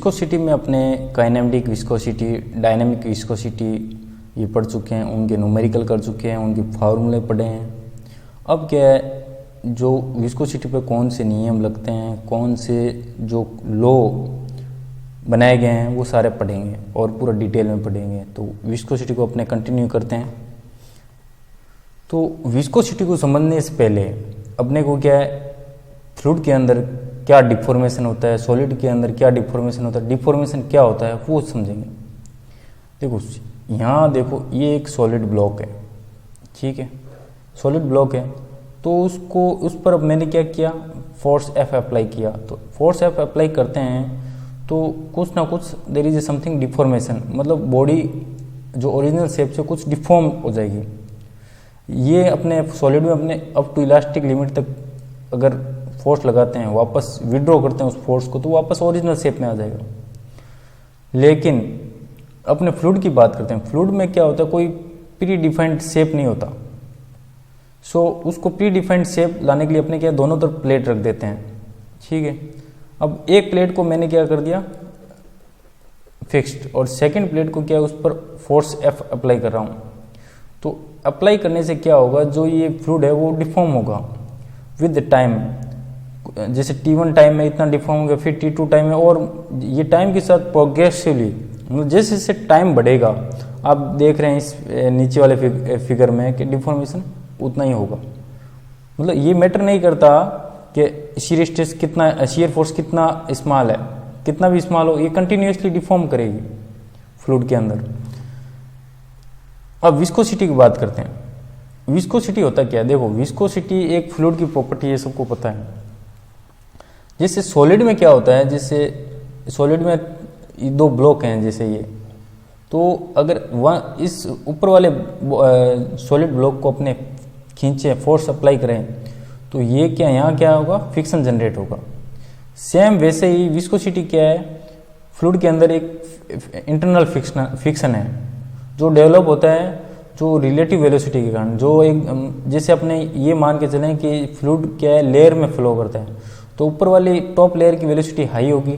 Viscosity में अपने kinematic viscosity, dynamic viscosity ये पढ़ चुके हैं, उनके न्यूमेरिकल कर चुके हैं, उनके फार्मूले पढ़े हैं। अब क्या है, जो विस्कोसिटी पे कौन से नियम लगते हैं, कौन से जो लॉ बनाए गए हैं वो सारे पढ़ेंगे और पूरा डिटेल में पढ़ेंगे। तो विस्कोसिटी को अपने कंटिन्यू करते हैं। तो विस्कोसिटी को समझने से पहले अपने को क्या है, फ्लूइड के अंदर क्या डिफॉर्मेशन होता है, सॉलिड के अंदर क्या डिफॉर्मेशन होता है, डिफॉर्मेशन क्या होता है वो समझेंगे। देखो यहाँ देखो, ये एक सॉलिड ब्लॉक है, ठीक है, सॉलिड ब्लॉक है। तो उसको उस पर अब मैंने क्या किया, फोर्स F अप्लाई किया। तो फोर्स F अप्लाई करते हैं तो कुछ ना कुछ देयर इज समथिंग डिफॉर्मेशन, मतलब बॉडी जो ओरिजिनल शेप से कुछ डिफॉर्म हो जाएगी। ये अपने सॉलिड में अपने अप टू इलास्टिक लिमिट तक अगर फोर्स लगाते हैं, वापस विड्रॉ करते हैं उस फोर्स को, तो वापस ओरिजिनल शेप में आ जाएगा। लेकिन अपने फ्लूइड की बात करते हैं, फ्लूइड में क्या होता है, कोई प्री डिफाइंड शेप नहीं होता। सो उसको प्री डिफाइंड शेप लाने के लिए अपने क्या दोनों तरफ प्लेट रख देते हैं, ठीक है। अब एक प्लेट को मैंने क्या कर दिया फिक्स्ड, और सेकंड प्लेट को क्या उस पर फोर्स F अप्लाई कर रहा हूँ। तो अप्लाई करने से क्या होगा, जो ये फ्लूइड है वो डिफॉर्म होगा विद टाइम। जैसे T1 टाइम में इतना डिफॉर्म होगा, फिर T2 टाइम में, और ये टाइम के साथ प्रोग्रेसिवली जैसे जैसे टाइम बढ़ेगा, आप देख रहे हैं इस नीचे वाले फिगर में कि डिफॉर्मेशन उतना ही होगा। मतलब ये मैटर नहीं करता कि शियर स्ट्रेस कितना, शियर फोर्स कितना स्मॉल है, कितना भी स्मॉल हो, ये कंटिन्यूसली डिफॉर्म करेगी फ्लूइड के अंदर। अब विस्कोसिटी की बात करते हैं। विस्कोसिटी होता क्या है, देखो विस्कोसिटी एक फ्लूइड की प्रॉपर्टी है, सबको पता है। जैसे सॉलिड में क्या होता है, जैसे सॉलिड में दो ब्लॉक हैं जैसे ये, तो अगर वह इस ऊपर वाले सॉलिड ब्लॉक को अपने खींचे, फोर्स अप्लाई करें, तो ये क्या यहाँ क्या होगा, फ्रिक्शन जनरेट होगा। सेम वैसे ही विस्कोसिटी क्या है, फ्लूइड के अंदर एक इंटरनल फ्रिक्शन है जो डेवलप होता है, जो रिलेटिव वेलोसिटी के कारण। जो एक जैसे अपने ये मान के चलें कि फ्लूइड क्या है, लेयर में फ्लो करता है, तो ऊपर वाली टॉप लेयर की वेलोसिटी हाई होगी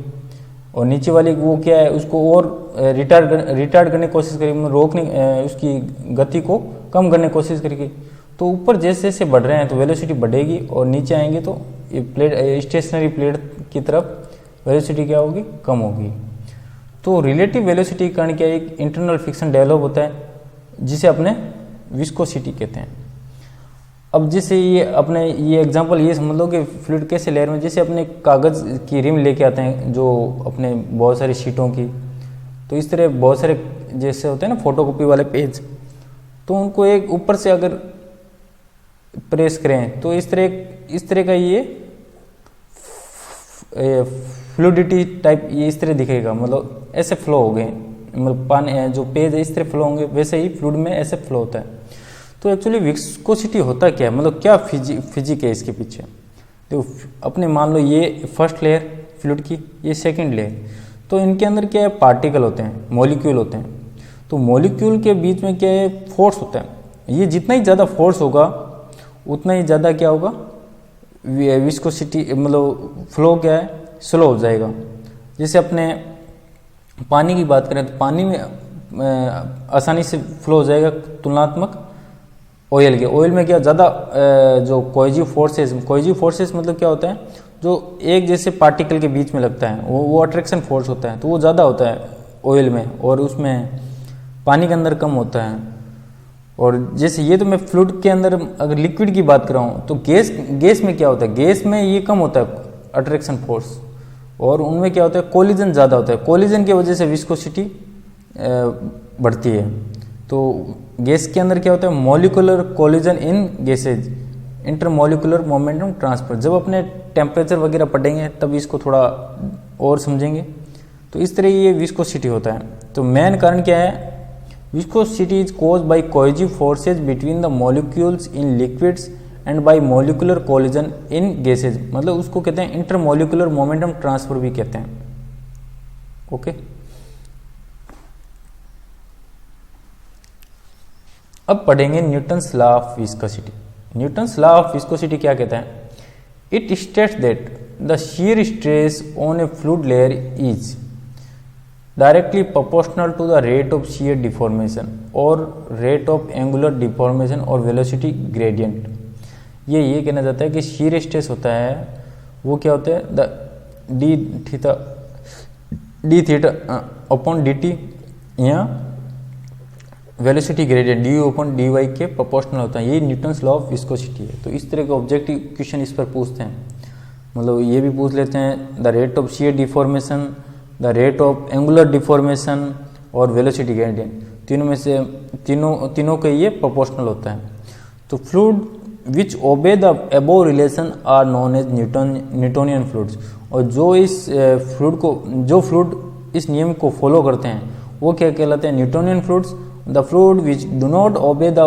और नीचे वाली वो क्या है, उसको और रिटार्ड करने की कोशिश करेगी, रोकने उसकी गति को कम करने की कोशिश करेगी। तो ऊपर जैसे जैसे बढ़ रहे हैं तो वेलोसिटी बढ़ेगी, और नीचे आएंगे तो ये प्लेट स्टेशनरी प्लेट की तरफ वेलोसिटी क्या होगी, कम होगी। तो रिलेटिव वेलोसिटी के कारण क्या एक इंटरनल फ्रिक्शन डेवलप होता है, जिसे अपने विस्कोसिटी कहते हैं। अब जैसे ये अपने ये एग्जांपल ये समझ लो कि फ्लूइड कैसे लेयर में, जैसे अपने कागज़ की रिम लेके आते हैं जो अपने बहुत सारी शीटों की, तो इस तरह बहुत सारे जैसे होते हैं ना फोटोकॉपी वाले पेज, तो उनको एक ऊपर से अगर प्रेस करें तो इस तरह का ये फ्लूइडिटी टाइप ये इस तरह दिखेगा, मतलब ऐसे फ्लो हो गए, मतलब पानी जो पेज है इस तरह फ्लो होंगे, वैसे ही फ्लूइड में ऐसे फ्लो होता है। तो एक्चुअली विस्कोसिटी होता क्या है, मतलब क्या फिजिक है इसके पीछे। तो अपने मान लो ये फर्स्ट लेयर फ्लूइड की, ये सेकंड लेयर, तो इनके अंदर क्या है, पार्टिकल होते हैं, मॉलिक्यूल होते हैं। तो मॉलिक्यूल के बीच में क्या है, फोर्स होता है। ये जितना ही ज़्यादा फोर्स होगा उतना ही ज़्यादा क्या होगा, विस्कोसिटी मतलब फ्लो क्या है, स्लो हो जाएगा। जैसे अपने पानी की बात करें तो पानी में आसानी से फ्लो हो जाएगा तुलनात्मक ऑयल के। ऑयल में क्या ज़्यादा जो कोएजिव फोर्सेस मतलब क्या होता है, जो एक जैसे पार्टिकल के बीच में लगता है, वो अट्रैक्शन फोर्स होता है, तो वो ज़्यादा होता है ऑयल में, और उसमें पानी के अंदर कम होता है। और जैसे ये तो मैं फ्लूइड के अंदर अगर लिक्विड की बात कर रहा हूँ, तो गैस में क्या होता है, गैस में ये कम होता है अट्रैक्शन फोर्स, और उनमें क्या होता है, कोलिजन ज़्यादा होता है। कोलिजन की वजह से विस्कोसिटी बढ़ती है। तो गैस के अंदर क्या होता है, molecular collision in gases, intermolecular momentum transfer. जब अपने टेम्परेचर वगैरह पढ़ेंगे तब इसको थोड़ा और समझेंगे। तो इस तरह ये विस्कोसिटी होता है। तो मेन कारण क्या है, viscosity is caused by cohesive forces between the molecules in liquids and by molecular collision in gases, मतलब उसको कहते हैं इंटरमॉलिक्यूलर मोमेंटम ट्रांसफर भी कहते हैं। ओके, अब पढ़ेंगे Newton's law of viscosity. Newton's law of viscosity क्या कहता है, it states that the shear stress on a fluid layer is, directly proportional to the rate of shear deformation और rate of angular deformation और velocity gradient. ये कहना चाहता है कि शियर स्ट्रेस होता है वो क्या होता है, the d theta upon d t या velocity gradient d u upon d y के प्रोपोर्शनल होता है। ये न्यूटन्स लॉ ऑफ विस्कोसिटी है। तो इस तरह के ऑब्जेक्टिव क्वेश्चन इस पर पूछते हैं। मतलब ये भी पूछ लेते हैं the rate of shear deformation, the rate of angular deformation और वेलोसिटी ग्रेडियंट, तीनों में से तीनों के ये प्रोपोर्शनल होता है। तो fluid which obey the above relation are known as Newtonian fluids, और जो फ्लूइड इस नियम को फॉलो करते हैं वो क्या कहलाते हैं, Newtonian fluids. The fluid which do not obey the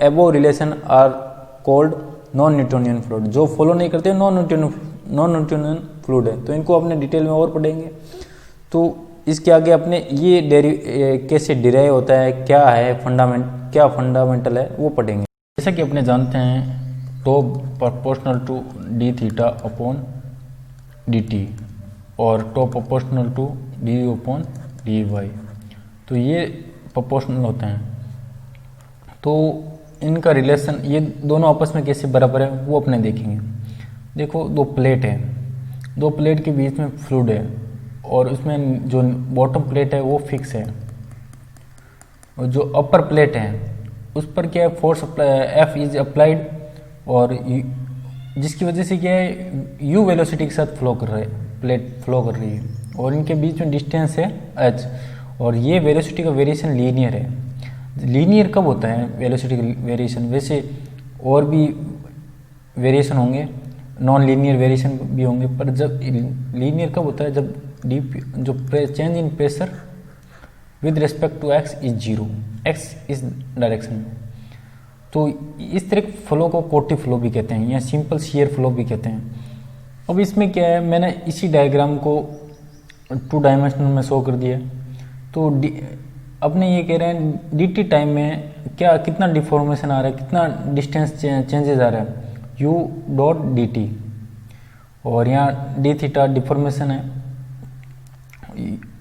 above relation are called non Newtonian fluid. जो फॉलो नहीं करते नॉन न्यूटोनियन फ्लूइड है। तो इनको अपने डिटेल में और पढ़ेंगे। तो इसके आगे अपने ये कैसे डिराइव होता है, क्या फंडामेंटल है वो पढ़ेंगे। जैसा कि अपने जानते हैं tau proportional to d theta upon d t और tau proportional to d u upon d y, तो ये प्रोपोर्शनल होते हैं। तो इनका रिलेशन ये दोनों आपस में कैसे बराबर है वो अपने देखेंगे। देखो दो प्लेट है, दो प्लेट के बीच में फ्लूइड है और उसमें जो बॉटम प्लेट है वो फिक्स है और जो अपर प्लेट है उस पर क्या है, फोर्स एफ इज अप्लाइड और जिसकी वजह से क्या है यू वेलोसिटी के साथ फ्लो कर रहा है, प्लेट फ्लो कर रही है और इनके बीच में डिस्टेंस है एच और ये वेलोसिटी का वेरिएशन लीनियर है। लीनियर कब होता है वेलोसिटी वेरिएशन, वैसे और भी वेरिएशन होंगे, नॉन लीनियर वेरिएशन भी होंगे, पर जब लीनियर कब होता है, जब जो change in pressure with respect to x is zero, x इस डायरेक्शन में। तो इस तरह के फ्लो को कोटी फ्लो भी कहते हैं या सिंपल शियर फ्लो भी कहते हैं। अब इसमें क्या है, मैंने इसी डायग्राम को 2 डायमेंशनल में शो कर दिया। तो अपने ये कह रहे हैं डी टी टाइम में कितना डिफॉर्मेशन आ रहा है, कितना डिस्टेंस चेंजेस आ रहा है, यू डॉट डी टी, और यहाँ डी थीटा डिफॉर्मेशन है,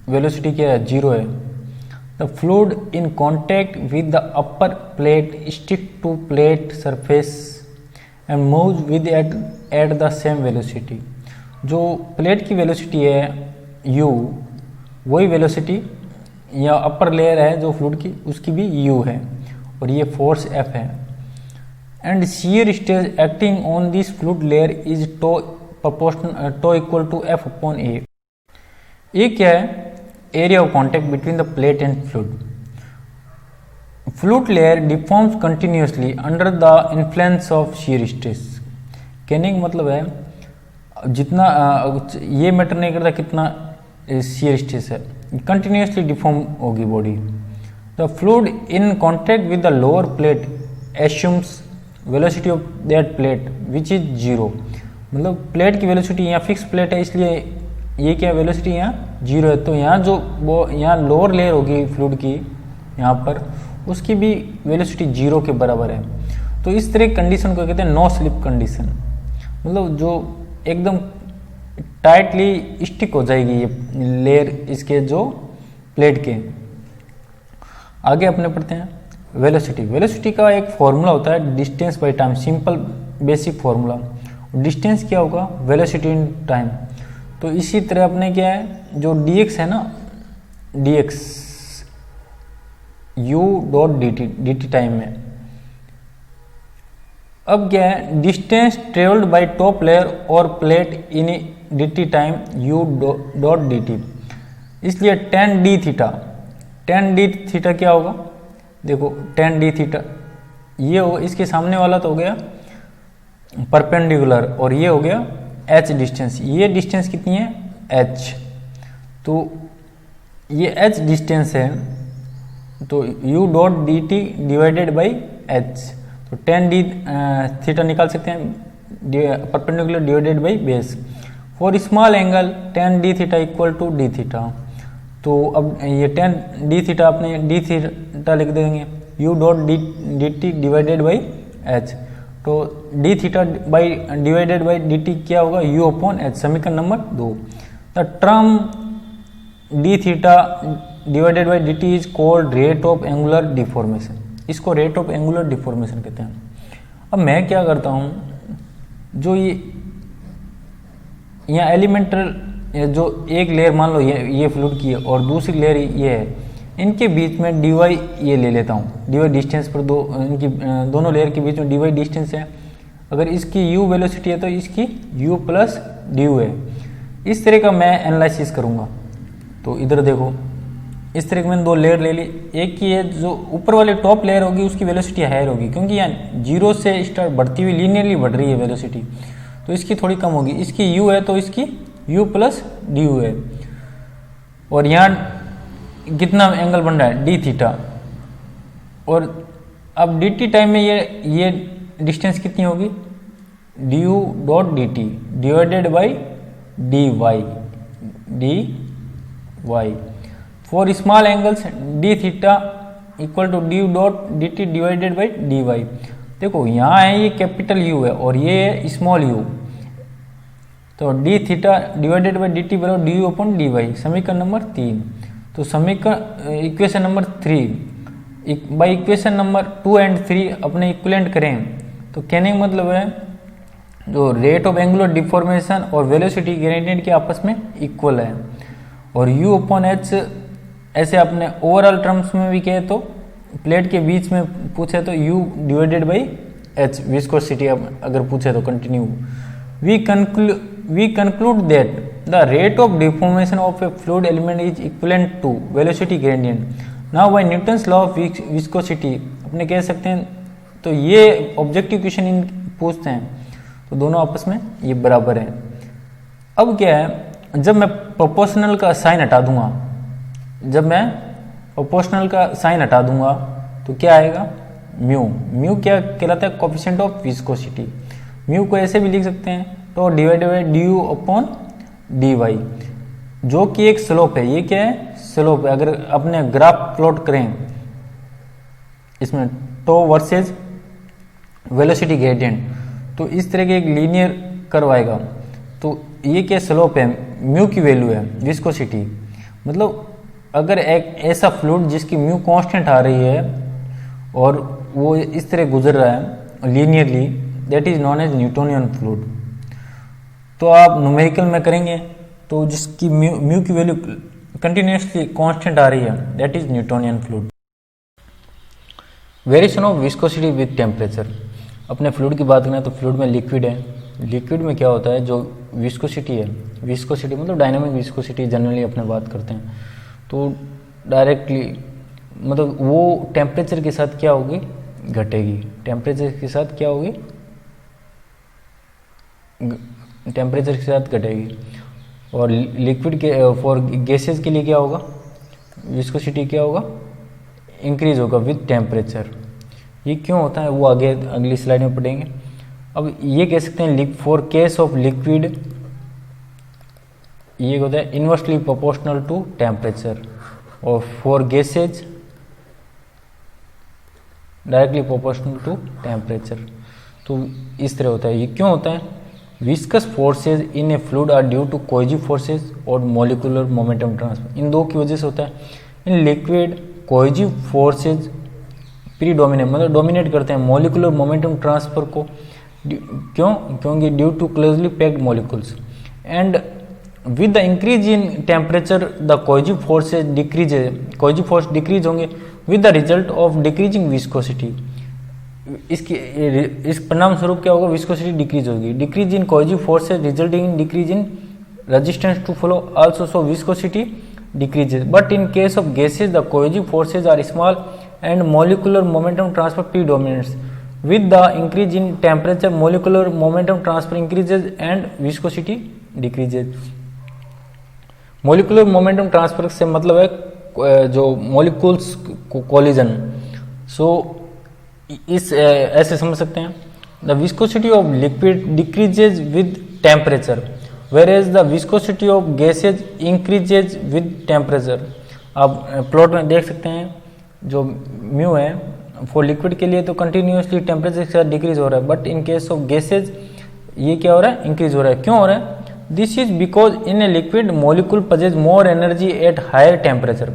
वेलोसिटी क्या है, जीरो है। The fluid in contact with the upper plate stick to plate surface and move with at the same velocity. जो प्लेट की वेलोसिटी है u, वही वेलोसिटी या अपर लेयर है जो फ्लूइड की उसकी भी u है और ये फोर्स F है। And shear stress acting on this fluid layer is to equal to F upon A। ये क्या है, area of contact between the plate and fluid. Fluid layer deforms continuously under the influence of shear stress. कहने का मतलब है जितना ये matter नहीं करता कितना शियर स्ट्रेस है, कंटिन्यूसली डिफॉर्म होगी body. The fluid in contact with the lower plate assumes velocity of that plate which is zero. मतलब प्लेट की वेलोसिटी यहाँ फिक्स प्लेट है इसलिए ये क्या वेलोसिटी यहाँ जीरो है। तो यहाँ जो वो यहाँ लोअर लेयर होगी फ्लूइड की यहाँ पर, उसकी भी वेलोसिटी जीरो के बराबर है। तो इस तरह कंडीशन को कहते हैं नो स्लिप कंडीशन। मतलब जो एकदम टाइटली स्टिक हो जाएगी ये लेयर इसके जो प्लेट के। आगे अपने पढ़ते हैं वेलोसिटी। वेलोसिटी का एक फॉर्मूला होता है distance by time, simple basic formula. Distance क्या होगा, वेलोसिटी इन टाइम। तो इसी तरह अपने क्या है जो dx है ना, dx u dot dt time में। अब क्या है, distance travelled by top layer और प्लेट इन dt time u dot dt। इसलिए tan d थीटा क्या होगा, देखो tan d थीटा ये हो, इसके सामने वाला तो हो गया परपेंडिकुलर और ये हो गया h डिस्टेंस। ये डिस्टेंस कितनी है, h। तो ये h डिस्टेंस है तो u dot d t divided by h। तो tan d थीटा निकाल सकते हैं perpendicular divided by base. For small angle tan d theta equal to d theta. तो अब ये tan d थीटा अपने d थीटा लिख देंगे u dot d t divided by h। तो d theta by divided by dt क्या होगा, u upon h। समीकरण number 2। The term d theta divided by d T is called rate of angular deformation. इसको rate of angular deformation कहते हैं। अब मैं क्या करता हूँ, जो ये यहाँ एलिमेंटल जो एक लेयर मान लो ये फ्लूइड की है और दूसरी लेयर ये है, इनके बीच में डी वाई ये ले लेता हूँ। डी वाई डिस्टेंस पर इनकी दोनों लेयर के बीच में डी वाई डिस्टेंस है। अगर इसकी यू वेलोसिटी है तो इसकी यू प्लस डी यू है। इस तरह का मैं एनालिसिस करूँगा। तो इधर देखो, इस तरह की मैंने दो लेयर ले ली। एक की है जो ऊपर वाली टॉप लेयर होगी उसकी वेलोसिटी हायर होगी, क्योंकि यहाँ जीरो से स्टार्ट बढ़ती हुई लीनियरली बढ़ रही है वेलोसिटी, तो इसकी थोड़ी कम होगी। इसकी u है तो इसकी u प्लस डी यू है। और यहाँ कितना एंगल बन रहा है, डी थीटा। और अब डी टी टाइम में ये डिस्टेंस कितनी होगी, d u dot d t divided by d y for small angles d theta equal to d u dot d t divided by d y. देखो यहाँ है ये कैपिटल U है और ये है स्मॉल u, तो d theta divided by d t बराबर d u upon d y. समीकरण नंबर 3। तो समीकरण equation number 3 by equation number 2 and 3 अपने इक्विवेलेंट करें तो कहने का मतलब है जो रेट ऑफ एंगुलर डिफॉर्मेशन और वेलोसिटी ग्रेडियंट के आपस में इक्वल है। और u अपॉन एच ऐसे अपने ओवरऑल टर्म्स में भी कहे तो प्लेट के बीच में पूछे तो u divided by h viscosity अगर पूछे तो continue. We conclude that the rate of deformation of a fluid element is equivalent to velocity gradient. Now by Newton's law of viscosity अपने कह सकते हैं। तो ये ऑब्जेक्टिव क्वेश्चन इन पूछते हैं तो दोनों आपस में ये बराबर है। अब क्या है, जब मैं प्रोपोर्शनल का साइन हटा दूंगा, तो क्या आएगा, म्यू क्या कहलाता है, कोफिशिएंट ऑफ विस्कोसिटी। म्यू को ऐसे भी लिख सकते हैं तो divided by d u upon d y, जो कि एक स्लोप है। ये क्या है, स्लोप है। अगर अपने ग्राफ प्लॉट करें इसमें टो वर्सेज वेलोसिटी ग्रेडियंट, तो इस तरह के एक लीनियर कर्व आएगा। तो ये क्या स्लोप है, म्यू की वैल्यू है विस्कोसिटी। मतलब अगर एक ऐसा फ्लूइड जिसकी म्यू कांस्टेंट आ रही है और वो इस तरह गुजर रहा है linearly, that is known as Newtonian fluid. तो आप न्यूमेरिकल में करेंगे तो जिसकी म्यू की वैल्यू कंटिन्यूसली कांस्टेंट आ रही है, that is Newtonian fluid. Variation of viscosity with temperature. अपने फ्लूइड की बात करें तो फ्लूइड में लिक्विड है। लिक्विड में क्या होता है, जो विस्कोसिटी है, विस्कोसिटी मतलब डायनामिक विस्कोसिटी जनरली अपने बात करते हैं, तो डायरेक्टली मतलब वो टेम्परेचर के साथ क्या होगी, घटेगी। टेम्परेचर के साथ क्या होगी, टेम्परेचर के साथ घटेगी। और लिक्विड के फॉर गैसेस के लिए क्या होगा, विस्कोसिटी क्या होगा, इंक्रीज होगा विद टेम्परेचर। ये क्यों होता है वो आगे अगली स्लाइड में पढ़ेंगे। अब ये कह सकते हैं फॉर केस ऑफ लिक्विड ये होता है इनवर्सली प्रोपोर्शनल टू टेम्परेचर, और for gases directly proportional to temperature. तो इस तरह होता है। ये क्यों होता है, viscous forces in a fluid are due to cohesive forces और मॉलिक्यूलर मोमेंटम ट्रांसफर। इन दो की वजह से होता है। In liquid cohesive forces predominate मतलब डोमिनेट करते हैं मॉलिक्यूलर मोमेंटम ट्रांसफर को। क्यों, क्योंकि due to closely packed molecules and with the increase in temperature the cohesive forces decrease, cohesive force decrease होंगे with the result of decreasing viscosity. इसकी इस परिणाम स्वरूप क्या होगा, विस्कोसिटी डिक्रीज होगी। Decrease in cohesive forces resulting in decrease in resistance to flow also so viscosity decreases, but in case of gases the cohesive forces are small and molecular momentum transfer predominates. With the increase in temperature molecular momentum transfer increases and viscosity decreases. molecular momentum transfer से मतलब है जो molecules collision. So इस ऐसे समझ सकते हैं, the viscosity of liquid decreases with temperature whereas the viscosity of gases increases with temperature. आप प्लॉट में देख सकते हैं जो म्यू है फॉर लिक्विड के लिए तो कंटिन्यूसली टेम्परेचर के साथ डिक्रीज हो रहा है, but in case of gases ये क्या हो रहा है, इंक्रीज हो रहा है। क्यों हो रहा है, this is because in a liquid molecule possesses more energy at higher temperature.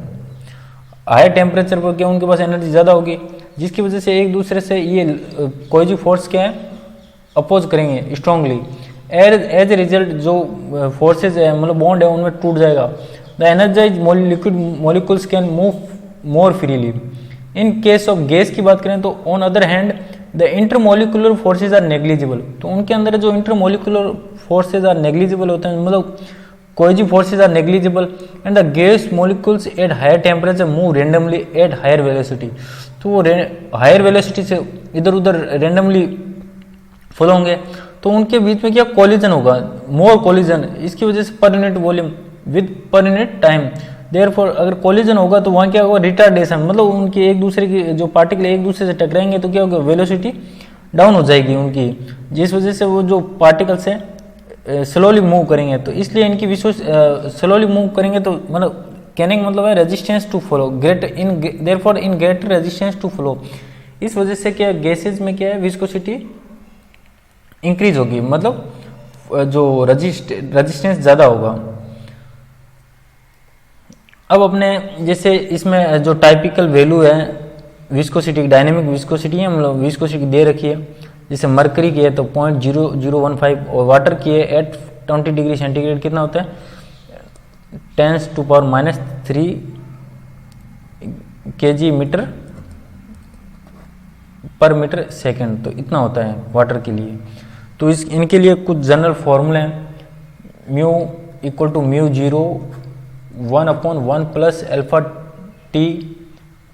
Higher temperature पर क्या उनके पास एनर्जी ज़्यादा होगी, जिसकी वजह से एक दूसरे से ये कोई फोर्स क्या है अपोज करेंगे स्ट्रांगली। एज ए रिजल्ट जो फोर्सेज है मतलब बॉन्ड है उनमें टूट जाएगा। The energized liquid molecules can move more freely. In case of gas की बात करें तो on other hand the intermolecular forces are negligible. तो उनके अंदर जो इंटरमोलिकुलर फोर्सेज आर नेग्लिजिबल होते हैं, मतलब कोई forces are negligible. And the gas molecules at higher temperature move randomly at higher velocity. तो वो हायर वेलोसिटी से इधर उधर रेंडमली फ्लो होंगे, तो उनके बीच में क्या कोलिजन होगा, मोर कोलिजन। इसकी वजह से per unit volume with per unit time, therefore अगर कोलिजन होगा तो वहाँ क्या होगा रिटार्डेशन, मतलब उनकी एक दूसरे की जो पार्टिकल एक दूसरे से टकराएंगे तो क्या होगा वेलोसिटी डाउन हो जाएगी उनकी, जिस वजह से वो जो पार्टिकल्स है स्लोली मूव करेंगे। तो इसलिए इनकी स्लोली मूव करेंगे तो मतलब कहने का मतलब है resistance to flow great in, therefore in greater resistance to flow. इस वजह से क्या गैसेज में क्या है विस्कोसिटी इंक्रीज होगी, मतलब जो रेजिस्टेंस ज़्यादा होगा। अब अपने जैसे इसमें जो टाइपिकल वैल्यू है विस्कोसिटी, डायनेमिक विस्कोसिटी है, मतलब विस्कोसिटी दे रखी है। जैसे मरकरी की है तो 0.0015 और वाटर की है एट 20 डिग्री सेंटीग्रेड कितना होता है 10⁻³ kg मीटर पर मीटर सेकेंड, तो इतना होता है वाटर के लिए। तो इनके लिए कुछ जनरल फॉर्मूले हैं, mu equal to μ0 1/1 plus alpha t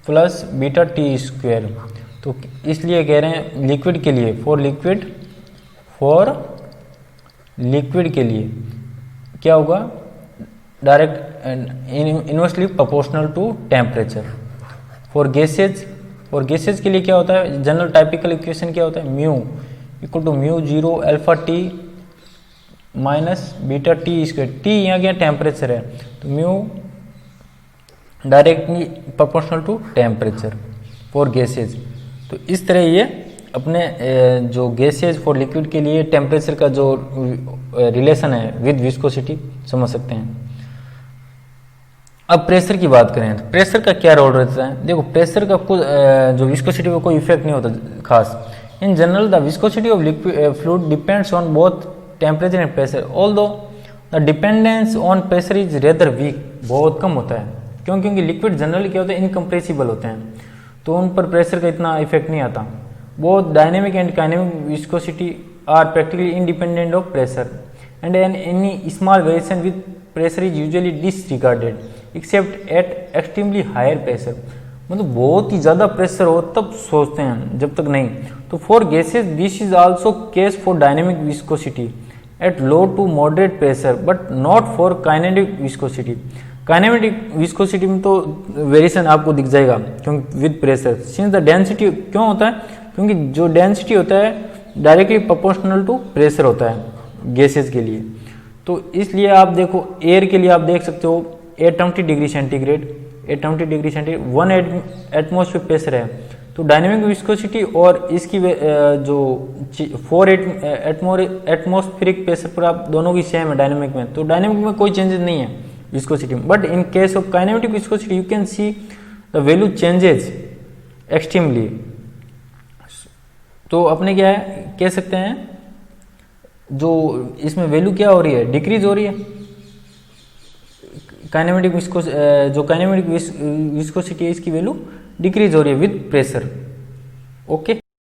plus beta t square. तो इसलिए कह रहे हैं लिक्विड के लिए फॉर लिक्विड के लिए क्या होगा direct inversely proportional to temperature. For gases के लिए क्या होता है जनरल टाइपिकल इक्वेशन क्या होता है mu equal to μ0 alpha t minus beta t square. T यहाँ क्या टेम्परेचर है तो mu directly proportional to temperature for gases. तो इस तरह ये अपने जो गैसेज फॉर लिक्विड के लिए टेम्परेचर का जो रिलेशन है विद विस्कोसिटी समझ सकते हैं। अब प्रेशर की बात करें तो प्रेशर का क्या रोल रहता है। देखो प्रेशर का कुछ जो विस्कोसिटी पे कोई इफेक्ट नहीं होता खास। In general the viscosity of liquid fluid depends on both temperature and pressure, although the dependence on pressure is rather weak, बहुत कम होता है। क्यों? क्योंकि लिक्विड जनरली क्या होता है इनकम्प्रेसिबल होते हैं, तो उन पर प्रेशर का इतना इफेक्ट नहीं आता। Both dynamic and kinematic viscosity are practically independent of pressure and any small variation with pressure is usually disregarded except at extremely higher pressure. मतलब बहुत ही ज़्यादा प्रेशर हो तब सोचते हैं, जब तक नहीं। तो for gases this is also case for dynamic viscosity at low to moderate pressure but not for kinetic viscosity. Kinematic viscosity में तो वेरिएशन आपको दिख जाएगा क्योंकि with pressure since the density क्यों होता है, क्योंकि जो डेंसिटी होता है डायरेक्टली प्रोपोर्शनल टू प्रेशर होता है गैसेज के लिए। तो इसलिए आप देखो एयर के लिए आप देख सकते हो 820 डिग्री सेंटीग्रेड 1 एटमॉस्फेयर प्रेशर है। तो डायनेमिक विस्कोसिटी और इसकी जो 4 एटमॉस्फेरिक प्रेशर पर आप दोनों की सेम है डायनेमिक में, तो डायनेमिक में कोई चेंजेस नहीं है विस्कोसिटी में। But in case of kinematic viscosity you can see the value changes extremely. तो अपने क्या है कह सकते हैं जो इसमें वैल्यू क्या हो रही है डिक्रीज हो रही है काइनेमेटिक विस्कोसिटी है इसकी वैल्यू डिक्रीज हो रही है विद प्रेशर। ओके।